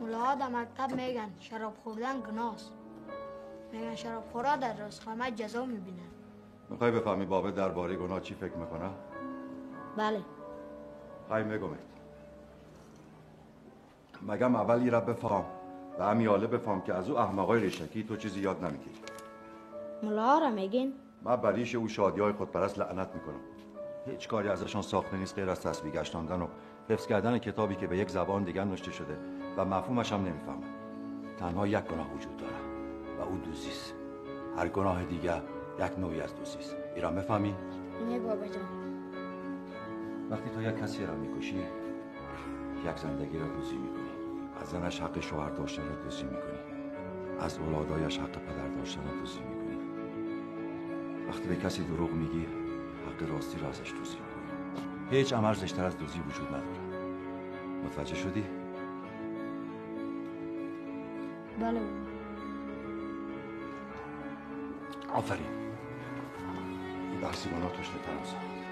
ملاها در مکتب میگن شراب خوردن گناست. میگن شراب خورا در روز قیامت جزا میبینن. میخوای بفهمی بابا درباره گناه چی فکر میکنه؟ بله. خواهی میگمت مگم اولی را بفهم و همیاله بفهم که از او احمقای ریشکی تو چیزی یاد نمیگیری. ملاها را میگین؟ من بریش او شادی های خودپرست لعنت میکنم. هیچ کاری ازشان ساخته نیست غیر از تسبیح گشتاندن و حفظ کردن کتابی که به یک زبان دیگر نوشته شده و مفهومش هم نمیفهمم. تنها یک گناه وجود داره و او دوزی است. هر گناه دیگر یک نوعی از دوزی است. ایران میفهمی؟ نه بابا جان. وقتی تو یک کسی را میکشی یک زندگی را دوزی میکنی. از زنش حق شوهر داشتن را دوزی میکنی. از اولادایش حق پدر داشتن را دوزی میکنی. وقتی به کسی دروغ میگی حق راستی را ازش دوزی میکنی. هیچ عمل زشتر از دوزی وجود نداره. متوجه شدی؟ بله. آفرین. این بحثی با ناتوشته ترم